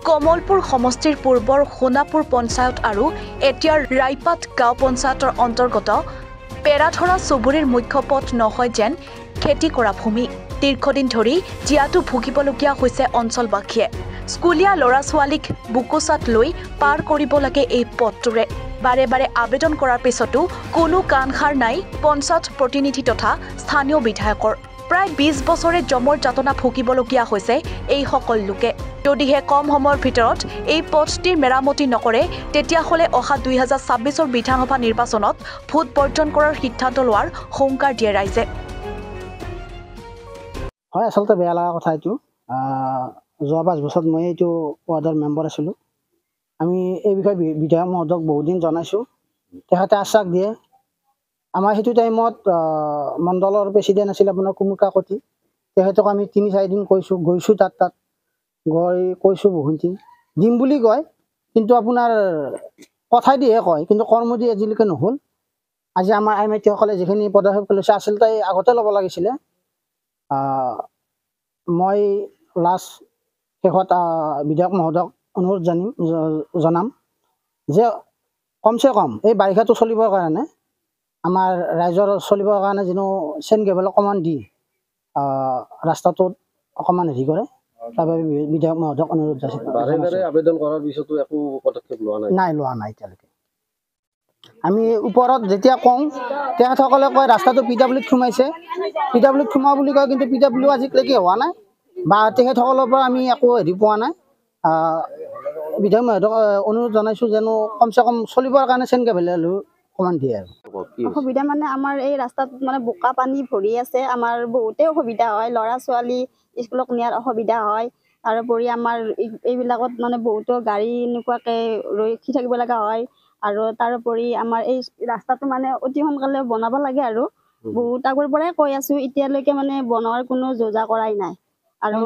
কমলপুৰ সমষ্টিৰ পূৰ্বৰ সোণাপুৰ পঞ্চায়ত আৰু এতিয়াৰ ৰাইপাট গাঁও পঞ্চায়তৰ অন্তৰ্গত পেৰাধৰা চুবুৰীৰ মুখ্য পথ নহয় যেন খেতি কৰা ভূমি। দীৰ্ঘদিন ধৰি জীয়াতু ভুগিবলগীয়া হৈছে অঞ্চলবাসীয়ে। স্কুলীয়া ল'ৰা ছোৱালীক বুকুচাত লৈ পাৰ কৰিব লাগে এই পথটোৰে। বাৰে বাৰে আবেদন কৰাৰ পিছতো কোনো কাণসাৰ নাই পঞ্চায়ত প্ৰতিনিধি তথা স্থানীয় বিধায়কৰ। প্ৰায় ২০ বছৰে জমৰ যাতনা ভুগিবলগীয়া হৈছে এইসকল লোকে। যদিহে কম সময়ৰ ভিতৰত এই পথটিৰ মেৰামতি নকৰে তেতিয়াহ'লে অহা ২০২৬ বিধানসভা নিৰ্বাচনত ভোট বৰ্জন কৰাৰ সিদ্ধান্ত লোৱাৰ হুংকাৰ দিয়ে ৰাইজে। হয়, আচলতে বেয়া লগা কথা এইটো। যোৱা ৫ বছৰত মই এইটো ৱাৰ্ডৰ মেম্বাৰ আছিলোঁ। আমি এই বিষয়ে বিধায়ক মহোদয়ক বহুদিন জনাইছোঁ, তেখেতে আশ্বাস দিয়ে। আমাৰ সেইটো টাইমত মণ্ডলৰ প্ৰেচিডেণ্ট আছিল আপোনাৰ কুমুৰ কাকতি, তেখেতক আমি ৩-৪ দিন গৈছোঁ তাত গৈ কৈছোঁ বহুদিন দিম বুলি কয়, কিন্তু আপোনাৰ কথাই দিহে কয়, কিন্তু কৰ্ম দি আজিলৈকে নহ'ল। আজি আমাৰ আই মাইতীসকলে যিখিনি পদক্ষেপ লৈছে আচলতে আগতে ল'ব লাগিছিলে। মই লাষ্ট শেষত বিধায়ক মহোদয়ক অনুৰোধ জনাম যে কমচে কম এই বাৰিষাটো চলিবৰ কাৰণে আমাৰ ৰাইজৰ চলিবৰ কাৰণে যেনো চেইন কেবল অকণমান দি ৰাস্তাটোত অকণমান হেৰি কৰে, তাৰ বাবে বিধায়ক মহোদয়ক অনুৰোধ জনাইছোঁ। আবেদন কৰাৰ পিছতো একো পদক্ষেপ লোৱা নাই এতিয়ালৈকে। আমি ওপৰত যেতিয়া কওঁ তেখেতসকলে কয় ৰাস্তাটো PWত সোমাইছে, PWত সোমোৱা বুলি কয়, কিন্তু PW আজিলৈকে হোৱা নাই বা তেখেতসকলৰ পৰা আমি একো হেৰি পোৱা নাই। বিধায়ক মহোদয়ক অনুৰোধ জনাইছোঁ যেনো কমচে কম চলিবৰ কাৰণে চেইন কেবল অকণমান দিয়ে আৰু। অসুবিধা মানে আমাৰ এই ৰাস্তাত মানে বোকা পানী ভৰি আছে, আমাৰ বহুতেই অসুবিধা হয়। ল'ৰা ছোৱালী স্কুলত নিয়াৰ অসুবিধা হয়। তাৰোপৰি আমাৰ এইবিলাকত মানে বহুতো গাড়ী এনেকুৱাকৈ ৰখি থাকিব লগা হয়। আৰু তাৰোপৰি আমাৰ এই ৰাস্তাটো মানে অতি সোনকালে বনাব লাগে আৰু বহুত আগৰ পৰাই কৈ আছোঁ, এতিয়ালৈকে মানে বনোৱাৰ কোনো যোজা কৰাই নাই। আৰু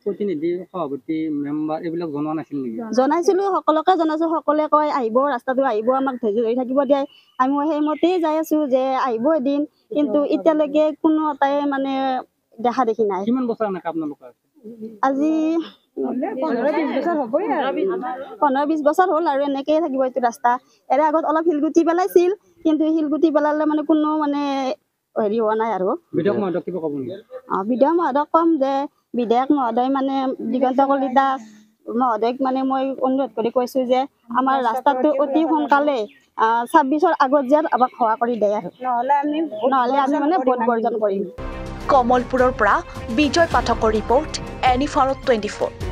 প্ৰতিনিধি সভাপতি মেম্বাৰ এইবিলাক জনোৱা নাছিল নেকি? জনাইছিলোঁ, সকলোকে জনাইছোঁ। সকলোৱে কয় আহিব, ৰাস্তাটো আহিব, আমাক ধৈৰ্য ধৰি থাকিব দিয়ে। আমি সেইমতেই যাই আছোঁ যে আহিব এদিন, কিন্তু এতিয়ালৈকে কোনো এটাই মানে দেখা দেখি নাই। কিমান বছৰ এনেকৈ আপোনালোকৰ আজি 15-20 বছৰ হ'ল আৰু এনেকৈয়ে থাকিব এইটো ৰাস্তা। ইয়াৰে আগত অলপ শিলগুটি পেলাইছিল, কিন্তু শিলগুটি পেলালে মানে কোনো মানে হেৰি হোৱা নাই আৰু। বিধায়ক মহোদয়ক কিবা ক'ব নেকি? বিধায়ক মহোদয়ক ক'ম যে বিধায়ক মহোদয় মানে দিগন্ত কলিতা মহোদয়ক মানে মই অনুৰোধ কৰি কৈছোঁ যে আমাৰ ৰাস্তাটো অতি সোনকালে 26ৰ আগত যেন আমাক সহায় কৰি দিয়ে আৰু নহ'লে আমি মানে ভোট বৰ্জন কৰিম। কমলপুৰৰ পৰা বিজয় পাঠকৰ ৰিপৰ্ট, এনিফাৰত 24।